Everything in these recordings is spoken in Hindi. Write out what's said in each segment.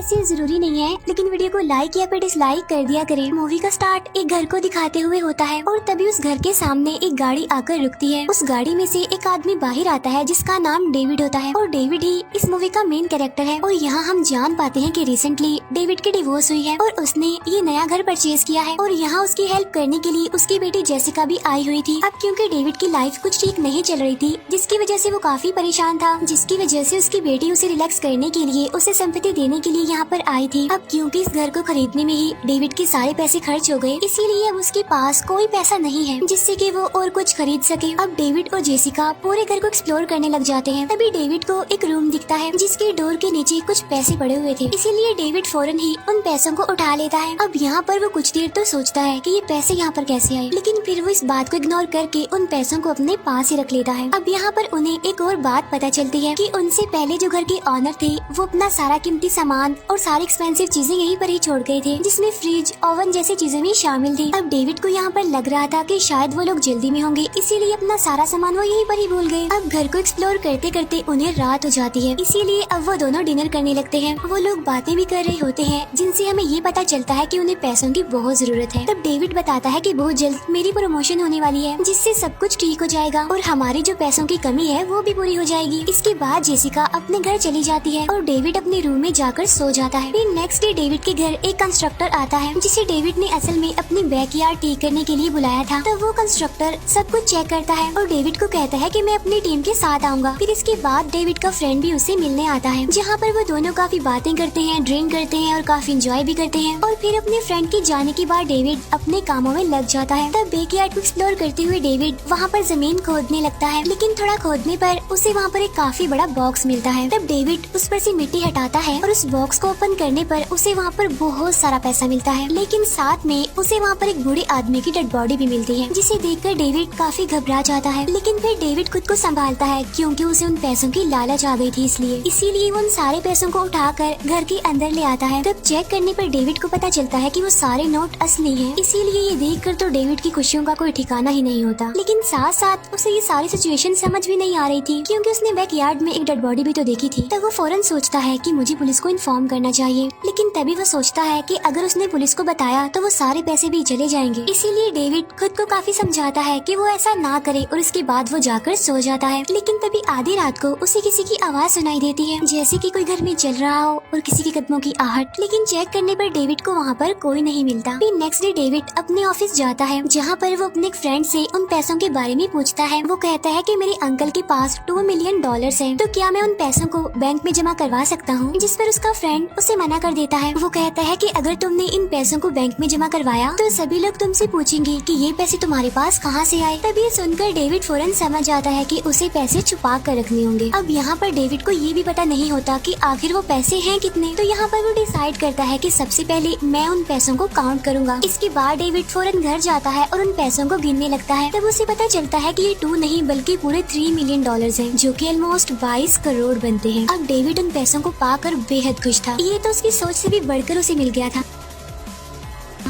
वैसे जरूरी नहीं है, लेकिन वीडियो को लाइक या फिर डिसलाइक कर दिया करें। मूवी का स्टार्ट एक घर को दिखाते हुए होता है और तभी उस घर के सामने एक गाड़ी आकर रुकती है। उस गाड़ी में से एक आदमी बाहर आता है जिसका नाम डेविड होता है और डेविड ही इस मूवी का मेन कैरेक्टर है। और यहाँ हम जान पाते हैं कि रिसेंटली डेविड की डिवोर्स हुई है और उसने ये नया घर परचेज किया है और यहाँ उसकी हेल्प करने के लिए उसकी बेटी जेसिका भी आई हुई थी। अब क्योंकि डेविड की लाइफ कुछ ठीक नहीं चल रही थी, जिसकी वजह से वो काफी परेशान था, जिसकी वजह से उसकी बेटी उसे रिलैक्स करने के लिए, उसे सिंपैथी देने के लिए यहाँ पर आई थी। अब क्योंकि इस घर को खरीदने में ही डेविड के सारे पैसे खर्च हो गए, इसीलिए अब उसके पास कोई पैसा नहीं है जिससे कि वो और कुछ खरीद सके। अब डेविड और जेसिका पूरे घर को एक्सप्लोर करने लग जाते हैं। तभी डेविड को एक रूम दिखता है जिसके डोर के नीचे कुछ पैसे पड़े हुए थे, इसीलिए डेविड फौरन ही उन पैसों को उठा लेता है। अब यहाँ पर वो कुछ देर तो सोचता है कि ये पैसे यहाँ पर कैसे आए, लेकिन फिर वो इस बात को इग्नोर करके उन पैसों को अपने पास ही रख लेता है। अब यहाँ पर उन्हें एक और बात पता चलती है कि उनसे पहले जो घर के ऑनर थे वो अपना सारा कीमती सामान और सारी एक्सपेंसिव चीजें यहीं पर ही छोड़ गए थे, जिसमें फ्रिज, ओवन जैसी चीजें भी शामिल थी। अब डेविड को यहाँ पर लग रहा था कि शायद वो लोग जल्दी में होंगे, इसीलिए अपना सारा सामान वो यहीं पर ही भूल गए। अब घर को एक्सप्लोर करते करते उन्हें रात हो जाती है, इसीलिए अब वो दोनों डिनर करने लगते हैं। वो लोग बातें भी कर रहे होते हैं जिनसे हमें ये पता चलता है कि उन्हें पैसों की बहुत जरूरत है। तब डेविड बताता है कि बहुत जल्द मेरी प्रमोशन होने वाली है, जिससे सब कुछ ठीक हो जाएगा और हमारी जो पैसों की कमी है वो भी पूरी हो जाएगी। इसके बाद जेसिका अपने घर चली जाती है और डेविड अपने रूम में जाकर सो जाता है। फिर नेक्स्ट डे डेविड के घर एक कंस्ट्रक्टर आता है जिसे डेविड ने असल में अपनी बैकयार्ड ठीक करने के लिए बुलाया था। तब वो कंस्ट्रक्टर सब कुछ चेक करता है और डेविड को कहता है कि मैं अपनी टीम के साथ आऊंगा। फिर इसके बाद डेविड का फ्रेंड भी उससे मिलने आता है, जहाँ पर वो दोनों काफी बातें करते हैं, ड्रिंक करते हैं और काफी एंजॉय भी करते हैं। और फिर अपने फ्रेंड के जाने के बाद डेविड अपने कामों में लग जाता है। तब बैकयार्ड को एक्सप्लोर करते हुए डेविड वहाँ पर जमीन खोदने लगता है, लेकिन थोड़ा खोदने पर उसे वहाँ पर एक काफी बड़ा बॉक्स मिलता है। तब डेविड उस पर से मिट्टी हटाता है और उस बॉक्स को ओपन करने पर उसे वहाँ पर बहुत सारा पैसा मिलता है, लेकिन साथ में उसे वहाँ पर एक बूढ़े आदमी की डेड बॉडी भी मिलती है, जिसे देखकर डेविड काफी घबरा जाता है। लेकिन फिर डेविड खुद को संभालता है क्योंकि उसे उन पैसों की लालच आ गई थी, इसीलिए वो उन सारे पैसों को उठाकर घर के अंदर ले आता है। तब चेक करने पर डेविड को पता चलता है कि वो सारे नोट असली हैं, इसीलिए ये देखकर तो डेविड की खुशियों का कोई ठिकाना ही नहीं होता। लेकिन साथ साथ उसे ये सारी सिचुएशन समझ भी नहीं आ रही थी, क्योंकि उसने बैकयार्ड में एक डेड बॉडी भी तो देखी थी। तब वो फौरन सोचता है कि मुझे पुलिस को इन्फॉर्म करना चाहिए, लेकिन तभी वो सोचता है कि अगर उसने पुलिस को बताया तो वो सारे पैसे भी चले जाएंगे। इसीलिए डेविड खुद को काफी समझाता है कि वो ऐसा ना करे और उसके बाद वो जाकर सो जाता है। लेकिन तभी आधी रात को उसे किसी की आवाज सुनाई देती है, जैसे कि कोई घर में चल रहा हो और किसी के कदमों की आहट। लेकिन चेक करने पर डेविड को वहाँ पर कोई नहीं मिलता। फिर नेक्स्ट डे डेविड अपने ऑफिस जाता है, जहाँ पर वो अपने एक फ्रेंड से उन पैसों के बारे में पूछता है। वो कहता है कि मेरे अंकल के पास $2 मिलियन हैं, तो क्या मैं उन पैसों को बैंक में जमा करवा सकता हूँ? जिस पर उसका फ्रेंड उसे मना कर देता है। वो कहता है कि अगर तुमने इन पैसों को बैंक में जमा करवाया तो सभी लोग तुमसे पूछेंगे कि ये पैसे तुम्हारे पास कहाँ से आए। तभी सुनकर डेविड फौरन समझ जाता है कि उसे पैसे छुपा कर रखने होंगे। अब यहाँ पर डेविड को ये भी पता नहीं होता कि आखिर वो पैसे हैं कितने। तो यहाँ पर वो डिसाइड करता है कि सबसे पहले मैं उन पैसों को काउंट करूंगा। इसके बाद डेविड फौरन घर जाता है और उन पैसों को गिनने लगता है। तब उसे पता चलता है कि ये 2 नहीं बल्कि पूरे $3 मिलियन हैं, जो कि ऑलमोस्ट 22 करोड़ बनते हैं। अब डेविड उन पैसों को पाकर बेहद खुश था। ये तो उसकी सोच से भी बढ़कर उसे मिल गया था।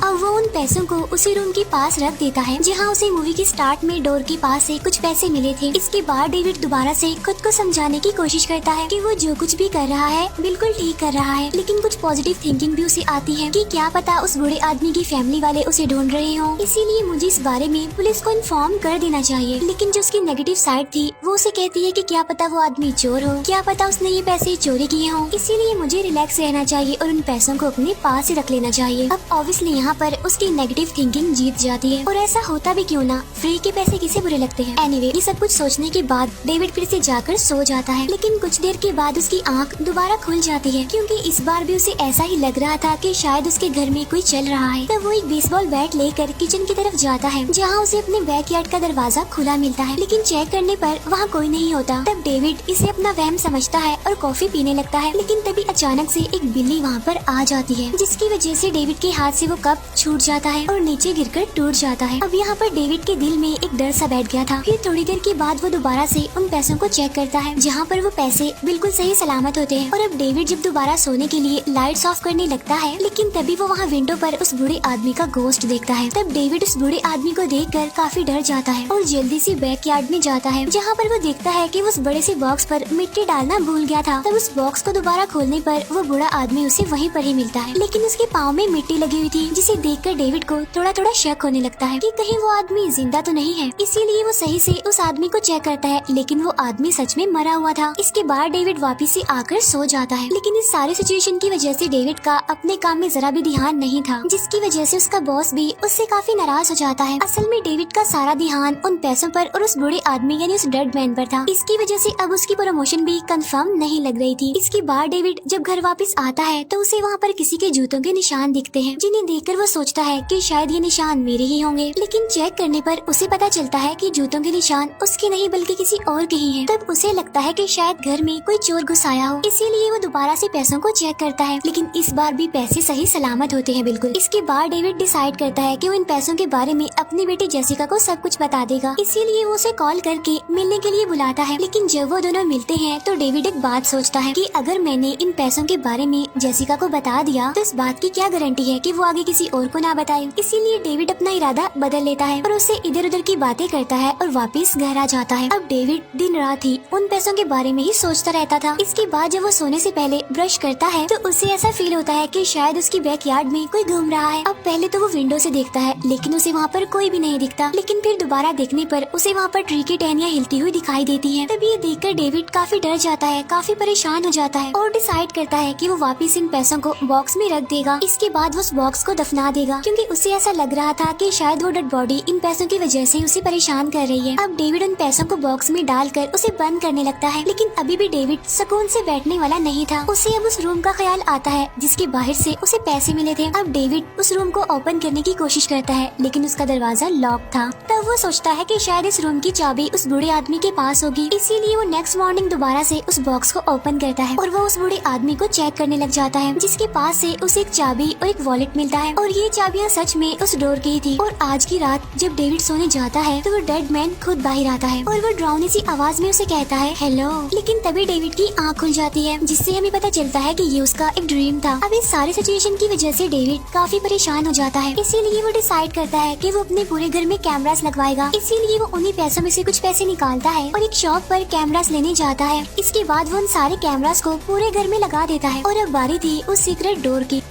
अब वो उन पैसों को उसी रूम के पास रख देता है, जहाँ उसे मूवी के स्टार्ट में डोर के पास से कुछ पैसे मिले थे। इसके बाद डेविड दोबारा से खुद को समझाने की कोशिश करता है कि वो जो कुछ भी कर रहा है बिल्कुल ठीक कर रहा है, लेकिन कुछ पॉजिटिव थिंकिंग भी उसे आती है कि क्या पता उस बूढ़े आदमी की फैमिली वाले उसे ढूंढ रहे हों, इसीलिए मुझे इस बारे में पुलिस को इन्फॉर्म कर देना चाहिए। लेकिन जो उसकी नेगेटिव साइड थी वो उसे कहती है कि क्या पता वो आदमी चोर हो, क्या पता उसने ये पैसे चोरी किए हों, इसीलिए मुझे रिलैक्स रहना चाहिए और उन पैसों को अपने पास ही रख लेना चाहिए। अब ऑब्वियसली यहाँ पर उसकी नेगेटिव थिंकिंग जीत जाती है, और ऐसा होता भी क्यों ना, फ्री के पैसे किसे बुरे लगते हैं। एनीवे, ये सब कुछ सोचने के बाद डेविड फिर से जाकर सो जाता है। लेकिन कुछ देर के बाद उसकी आंख दोबारा खुल जाती है, क्योंकि इस बार भी उसे ऐसा ही लग रहा था कि शायद उसके घर में कोई चल रहा है। तब वो एक बेसबॉल बैट लेकर किचन की तरफ जाता है, जहाँ उसे अपने बैकयार्ड का दरवाजा खुला मिलता है, लेकिन चेक करने पर वहाँ कोई नहीं होता। तब डेविड इसे अपना वहम समझता है और कॉफी पीने लगता है। लेकिन तभी अचानक से एक बिल्ली वहाँ पर आ जाती है, जिसकी वजह से डेविड के हाथ से वो कप छूट जाता है और नीचे गिरकर टूट जाता है। अब यहाँ पर डेविड के दिल में एक डर सा बैठ गया था। फिर थोड़ी देर के बाद वो दोबारा से उन पैसों को चेक करता है जहाँ पर वो पैसे बिल्कुल सही सलामत होते हैं। और अब डेविड जब दोबारा सोने के लिए लाइट्स ऑफ करने लगता है, लेकिन तभी वो वहाँ विंडो पर उस बूढ़े आदमी का गोश्त देखता है। तब डेविड उस बूढ़े आदमी को देखकर काफी डर जाता है और जल्दी से बैकयार्ड में जाता है, जहाँ पर वो देखता है कि उस बड़े से बॉक्स पर मिट्टी डालना भूल गया था। तब उस बॉक्स को दोबारा खोलने पर वो बूढ़ा आदमी उसे वहीं पर ही मिलता है, लेकिन उसके पाँव में मिट्टी लगी हुई थी, जिसे देखकर डेविड को थोड़ा थोड़ा शक होने लगता है कि कहीं वो आदमी जिंदा तो नहीं है। इसीलिए वो सही से उस आदमी को चेक करता है, लेकिन वो आदमी सच में मरा हुआ था। इसके बाद डेविड वापिस से आकर सो जाता है, लेकिन इस सारी सिचुएशन की वजह से डेविड का अपने काम में जरा भी ध्यान नहीं था, जिसकी वजह से उसका बॉस भी उससे काफी नाराज हो जाता है। असल में डेविड का सारा ध्यान उन पैसों पर और उस बूढ़े आदमी यानी उस डेड मैन पर था। इसकी वजह से अब उसकी प्रमोशन भी कंफर्म नहीं लग रही थी। इसके बाद डेविड जब घर वापस आता है तो उसे वहाँ पर किसी के जूतों के निशान दिखते हैं, जिन्हें देखकर वो सोचता है कि शायद ये निशान मेरे ही होंगे। लेकिन चेक करने पर उसे पता चलता है कि जूतों के निशान उसके नहीं बल्कि किसी और के ही हैं। तब उसे लगता है कि शायद घर में कोई चोर घुस आया हो, इसीलिए वो दोबारा से पैसों को चेक करता है, लेकिन इस बार भी पैसे सही सलामत होते हैं बिल्कुल। इसके बाद डेविड डिसाइड करता है कि वो इन पैसों के बारे में अपनी बेटी जेसिका को सब कुछ बता देगा, इसीलिए वो उसे कॉल करके मिलने के लिए बुलाता है। लेकिन जब वो दोनों मिलते हैं तो डेविड एक बात सोचता है कि अगर मैंने इन पैसों के बारे में जेसिका को बता दिया तो इस बात की क्या गारंटी है कि वो आगे किसी और को ना बताए। इसीलिए डेविड अपना इरादा बदल लेता है और उससे इधर उधर की बातें करता है और वापस घर आ जाता है। अब डेविड दिन रात ही उन पैसों के बारे में ही सोचता रहता था। इसके बाद जब वो सोने से पहले ब्रश करता है तो उसे ऐसा फील होता है कि शायद उसकी बैकयार्ड में कोई घूम रहा है। अब पहले तो वो विंडो से देखता है, लेकिन उसे वहाँ पर कोई भी नहीं दिखता, लेकिन फिर दोबारा देखने पर उसे वहाँ पर ट्री की टहनियाँ हिलती हुई दिखाई देती है। तब ये देखकर डेविड काफी डर जाता है, काफी परेशान हो जाता है और डिसाइड करता है कि वो वापस इन पैसों को बॉक्स में रख देगा। इसके बाद वो उस बॉक्स को दफना देगा, क्योंकि उसे ऐसा लग रहा था कि शायद वो डेड बॉडी इन पैसों की वजह से उसे परेशान कर रही है। अब डेविड उन पैसों को बॉक्स में डालकर उसे बंद करने लगता है, लेकिन अभी भी डेविड सुकून से बैठने वाला नहीं था। उसे अब उस रूम का ख्याल आता है जिसके बाहर से उसे पैसे मिले थे। अब डेविड उस रूम को ओपन करने की कोशिश करता है, लेकिन उसका दरवाजा लॉक था। तब वो सोचता है कि शायद इस रूम की चाबी उस बूढ़े आदमी के पास होगी, इसीलिए वो नेक्स्ट मॉर्निंग दोबारा से उस बॉक्स को ओपन करता है और वो उस बूढ़े आदमी को चेक करने लग जाता है, जिसके पास से उसे एक चाबी और एक वॉलेट मिलता है और ये चाबियाँ सच में उस डोर की थी। और आज की रात जब डेविड सोने जाता है तो वो डेड मैन खुद बाहर आता है और वो डरावनी सी आवाज में उसे कहता है हेलो। लेकिन तभी डेविड की आँख खुल जाती है, जिससे हमें पता चलता है कि ये उसका एक ड्रीम था। अब इस सारी सिचुएशन की वजह से डेविड काफी परेशान हो जाता है, इसीलिए वो डिसाइड करता है कि वो अपने पूरे घर में कैमरास लगवाएगा। इसीलिए वो उन्हीं पैसों में से कुछ पैसे निकालता है और एक शॉप पर कैमरास लेने जाता है। इसके बाद वो उन सारे कैमरास को पूरे घर में लगा देता है और अब बारी थी उस सीक्रेट डोर की।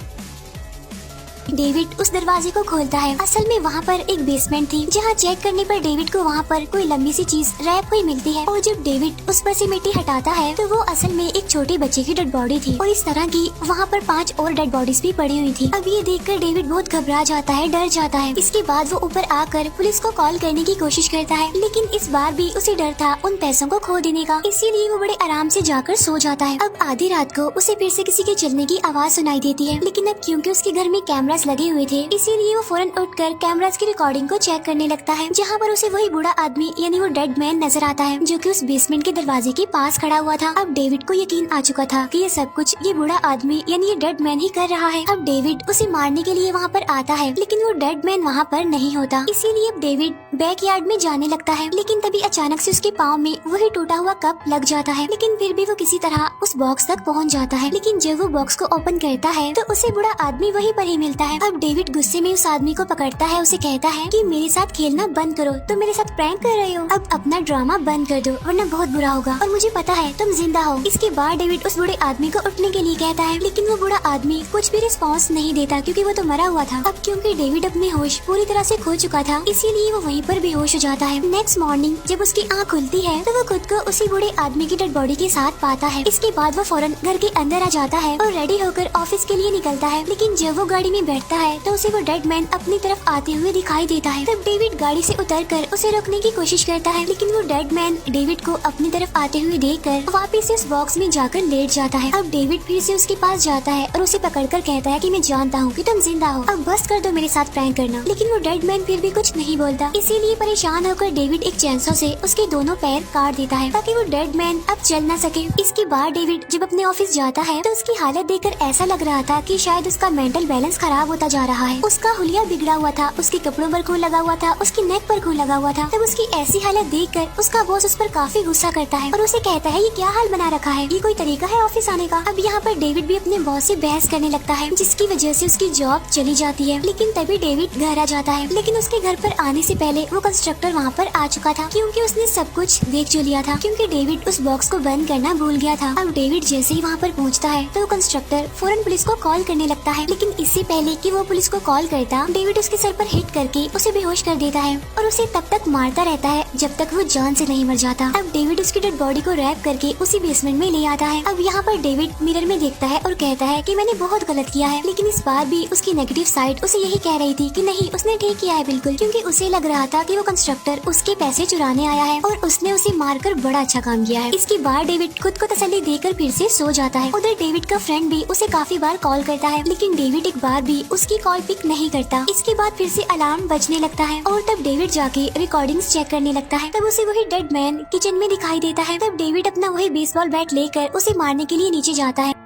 डेविड उस दरवाजे को खोलता है। असल में वहाँ पर एक बेसमेंट थी, जहाँ चेक करने पर डेविड को वहाँ पर कोई लंबी सी चीज रैप हुई मिलती है और जब डेविड उस पर से मिट्टी हटाता है तो वो असल में एक छोटे बच्चे की डेड बॉडी थी और इस तरह की वहाँ पर 5 और डेड बॉडीज भी पड़ी हुई थी। अब ये देखकर डेविड बहुत घबरा जाता है, डर जाता है। इसके बाद वो ऊपर आकर पुलिस को कॉल करने की कोशिश करता है, लेकिन इस बार भी उसे डर था उन पैसों को खो देने का, इसीलिए वो बड़े आराम से जाकर सो जाता है। अब आधी रात को उसे फिर से किसी के चलने की आवाज सुनाई देती है, लेकिन अब क्योंकि उसके घर में कैमरास लगे हुए थे इसीलिए वो फौरन उठकर कैमरास की रिकॉर्डिंग को चेक करने लगता है, जहाँ पर उसे वही बूढ़ा आदमी यानी वो डेड मैन नजर आता है, जो कि उस बेसमेंट के दरवाजे के पास खड़ा हुआ था। अब डेविड को यकीन आ चुका था कि ये सब कुछ ये बूढ़ा आदमी यानी ये डेड मैन ही कर रहा है। अब डेविड उसे मारने के लिए वहाँ पर आता है, लेकिन वो डेड मैन वहाँ पर नहीं होता। इसीलिए अब डेविड बैकयार्ड में जाने लगता है, लेकिन तभी अचानक से उसके पाँव में वही टूटा हुआ कप लग जाता है। लेकिन फिर भी वो किसी तरह उस बॉक्स तक पहुँच जाता है, लेकिन जब वो बॉक्स को ओपन करता है तो उसे बूढ़ा आदमी वहीं पर ही मिलता है। अब डेविड गुस्से में उस आदमी को पकड़ता है, उसे कहता है कि मेरे साथ खेलना बंद करो, तुम मेरे साथ प्रैंक कर रहे हो। अब अपना ड्रामा बंद कर दो वरना बहुत बुरा होगा और मुझे पता है तुम जिंदा हो। इसके बाद डेविड उस बूढ़े आदमी को उठने के लिए कहता है, लेकिन वो बूढ़ा आदमी कुछ भी रिस्पॉन्स नहीं देता, क्योंकि वो तो मरा हुआ था। अब क्योंकि डेविड अपने होश पूरी तरह से खो चुका था, इसीलिए वो वहीं पर बेहोश हो जाता है। नेक्स्ट मॉर्निंग जब उसकी आँख खुलती है तो वो खुद को उसी बूढ़े आदमी की डेड बॉडी के साथ पाता है। इसके बाद वो फौरन घर के अंदर आ जाता है और रेडी होकर ऑफिस के लिए निकलता है, लेकिन जब वो गाड़ी में बैठता है तो उसे वो डेड मैन अपनी तरफ आते हुए दिखाई देता है। तब डेविड गाड़ी से उतरकर उसे रोकने की कोशिश करता है, लेकिन वो डेड मैन डेविड को अपनी तरफ आते हुए देखकर वापस से उस बॉक्स में जाकर लेट जाता है। अब डेविड फिर से उसके पास जाता है और उसे पकड़कर कहता है कि मैं जानता हूँ कि तुम जिंदा हो, अब बस कर दो मेरे साथ प्रैंक करना। लेकिन वो डेड मैन फिर भी कुछ नहीं बोलता, इसीलिए परेशान होकर डेविड एक चैनसो से उसके दोनों पैर काट देता है ताकि वो डेड मैन अब चल न सके। इसके बाद डेविड जब अपने ऑफिस जाता है तो उसकी हालत देखकर ऐसा लग रहा था कि शायद उसका मेंटल बैलेंस खराब होता जा रहा है। उसका हुलिया बिगड़ा हुआ था, उसके कपड़ों पर खून लगा हुआ था, उसकी नेक पर खून लगा हुआ था। तब उसकी ऐसी हालत देखकर उसका बॉस उस पर काफी गुस्सा करता है और उसे कहता है ये क्या हाल बना रखा है, ये कोई तरीका है ऑफिस आने का। अब यहाँ पर डेविड भी अपने बॉस से बहस करने लगता है, जिसकी वजह से उसकी जॉब चली जाती है। लेकिन तभी डेविड घर आ जाता है, लेकिन उसके घर पर आने से पहले वो कंस्ट्रक्टर वहाँ पर आ चुका था, क्योंकि उसने सब कुछ देख जो लिया था, क्योंकि डेविड उस बॉक्स को बंद करना भूल गया था। अब डेविड जैसे ही वहाँ पर पहुँचता है तो कंस्ट्रक्टर फौरन पुलिस को कॉल करने लगता है, लेकिन इससे पहले कि वो पुलिस को कॉल करता, डेविड उसके सर पर हिट करके उसे बेहोश कर देता है और उसे तब तक मारता रहता है जब तक वो जान से नहीं मर जाता। अब डेविड उसकी डेड बॉडी को रैप करके उसी बेसमेंट में ले आता है। अब यहाँ पर डेविड मिरर में देखता है और कहता है कि मैंने बहुत गलत किया है, लेकिन इस बार भी उसकी नेगेटिव साइड उसे यही कह रही थी कि नहीं, उसने ठीक किया है बिल्कुल, क्योंकि उसे लग रहा था कि वो कंस्ट्रक्टर उसके पैसे चुराने आया है और उसने उसे मारकर बड़ा अच्छा काम किया है। इसके बाद डेविड खुद को तसल्ली देकर फिर से सो जाता है। उधर डेविड का फ्रेंड भी उसे काफी बार कॉल करता है, लेकिन डेविड एक बार भी उसकी कॉल पिक नहीं करता। इसके बाद फिर से अलार्म बजने लगता है और तब डेविड जाके रिकॉर्डिंग्स चेक करने लगता है। तब उसे वही डेड मैन किचन में दिखाई देता है। तब डेविड अपना वही बेसबॉल बैट लेकर उसे मारने के लिए नीचे जाता है,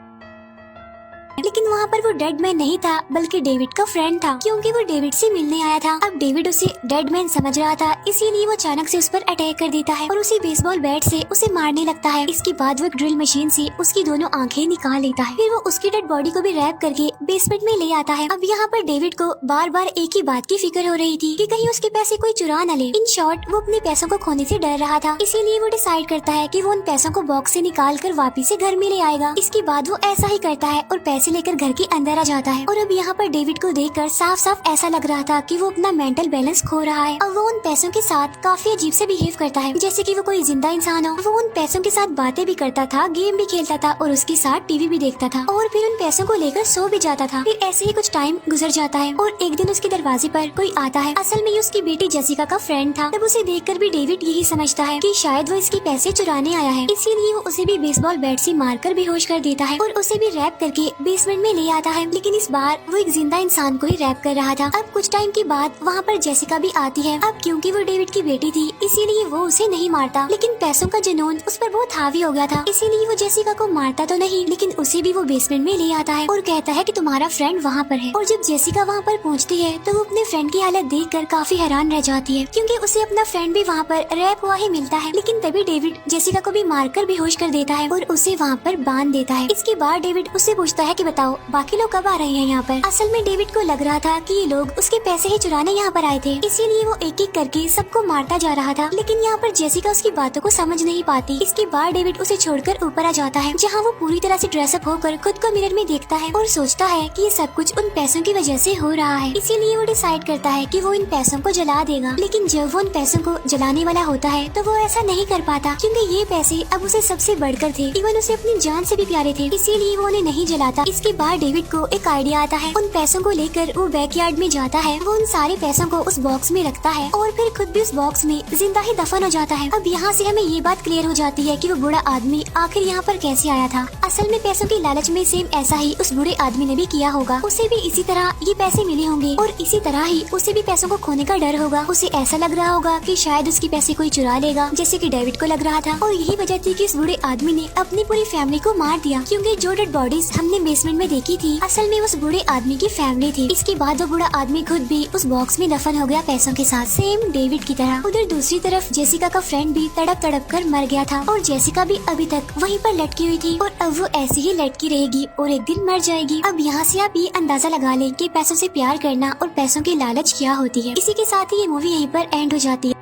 लेकिन वहाँ पर वो डेड मैन नहीं था बल्कि डेविड का फ्रेंड था, क्योंकि वो डेविड से मिलने आया था। अब डेविड उसे डेड मैन समझ रहा था, इसीलिए वो अचानक से उस पर अटैक कर देता है और उसी बेसबॉल बैट से उसे मारने लगता है। इसके बाद वो एक ड्रिल मशीन से उसकी दोनों आंखें निकाल लेता है, फिर वो उसकी डेड बॉडी को भी रैप करके बेसमेंट में ले आता है। अब यहाँ पर डेविड को बार बार एक ही बात की फिक्र हो रही थी कि कहीं उसके पैसे कोई चुरा न ले। इन शॉर्ट वो अपने पैसों को खोने से डर रहा था, इसीलिए वो डिसाइड करता है कि वो उन पैसों को बॉक्स से निकाल कर वापिस से घर में ले आएगा। इसके बाद वो ऐसा ही करता है और पैसे लेकर घर के अंदर आ जाता है। और अब यहाँ पर डेविड को देखकर साफ साफ ऐसा लग रहा था कि वो अपना मेंटल बैलेंस खो रहा है। अब वो उन पैसों के साथ काफी अजीब से बिहेव करता है, जैसे कि वो कोई जिंदा इंसान हो। वो उन पैसों के साथ बातें भी करता था, गेम भी खेलता था और उसके साथ टीवी भी देखता था और फिर उन पैसों को लेकर सो भी जाता था। फिर ऐसे ही कुछ टाइम गुजर जाता है और एक दिन उसके दरवाजे पर कोई आता है। असल में ये उसकी बेटी जेसिका का फ्रेंड था। तब उसे देखकर भी डेविड यही समझता है कि शायद वो इसके पैसे चुराने आया है, इसीलिए वो उसे भी बेसबॉल बैट से मारकर बेहोश कर देता है और उसे भी रैप करके बेसमेंट में ले आता है। लेकिन इस बार वो एक जिंदा इंसान को ही रैप कर रहा था। अब कुछ टाइम के बाद वहाँ पर जेसिका भी आती है। अब क्योंकि वो डेविड की बेटी थी इसीलिए वो उसे नहीं मारता, लेकिन पैसों का जुनून उस पर बहुत हावी हो गया था, इसीलिए वो जेसिका को मारता तो नहीं, लेकिन उसे भी वो बेसमेंट में ले आता है और कहता है कि तुम्हारा फ्रेंड वहाँ पर है। और जब जेसिका वहाँ पर पहुँचती है तो वो अपने फ्रेंड की हालत देखकर काफी हैरान रह जाती है, क्योंकि उसे अपना फ्रेंड भी वहाँ पर रैप हुआ ही मिलता है। लेकिन तभी डेविड जेसिका को भी मारकर बेहोश कर देता है और उसे वहाँ पर बांध देता है। इसके बाद डेविड उससे पूछता है कि बताओ बाकी लोग कब आ रहे हैं यहाँ पर। असल में डेविड को लग रहा था कि ये लोग उसके पैसे ही चुराने यहाँ पर आए थे, इसीलिए वो एक एक करके सबको मारता जा रहा था। लेकिन यहाँ पर जेसिका उसकी बातों को समझ नहीं पाती। इसके बाद डेविड उसे छोड़कर ऊपर आ जाता है, जहाँ वो पूरी तरह से ड्रेसअप होकर खुद को मिरर में देखता है और सोचता है कि ये सब कुछ उन पैसों की वजह से हो रहा है। इसीलिए वो डिसाइड करता है कि वो इन पैसों को जला देगा। लेकिन जब वो उन पैसों को जलाने वाला होता है तो वो ऐसा नहीं कर पाता, क्योंकि ये पैसे अब उसे सबसे बढ़कर थे, इवन उसे अपनी जान से भी प्यारे थे, इसीलिए वो उन्हें नहीं जलाता। इसके बाद डेविड को एक आइडिया आता है। उन पैसों को लेकर वो बैकयार्ड में जाता है, वो उन सारे पैसों को उस बॉक्स में रखता है और फिर खुद भी उस बॉक्स में जिंदा ही दफन हो जाता है। अब यहाँ से हमें ये बात क्लियर हो जाती है कि वो बूढ़ा आदमी आखिर यहाँ पर कैसे आया था। असल में पैसों की लालच में सेम ऐसा ही उस बूढ़े आदमी ने भी किया होगा। उसे भी इसी तरह ये पैसे मिले होंगे और इसी तरह ही उसे भी पैसों को खोने का डर होगा। उसे ऐसा लग रहा होगा कि शायद उसके पैसे कोई चुरा लेगा, जैसे कि डेविड को लग रहा था। और यही वजह थी कि इस बूढ़े आदमी ने अपनी पूरी फैमिली को मार दिया, क्योंकि जो डेड बॉडीज हमने बेसमेंट में देखी थी असल में उस बूढ़े आदमी की फैमिली थी। इसके बाद वो बूढ़ा आदमी खुद भी उस बॉक्स में दफन हो गया पैसों के साथ, सेम डेविड की तरह। उधर दूसरी तरफ जेसिका का फ्रेंड भी तड़प तड़प कर मर गया था और जेसिका भी अभी तक वहीं पर लटकी हुई थी और अब वो ऐसे ही लटकी रहेगी और एक दिन मर जाएगी। अब यहाँ से आप ये अंदाजा लगा लें कि पैसों से प्यार करना और पैसों की लालच क्या होती है। इसी के साथ ही ये मूवी यहीं पर एंड हो जाती है।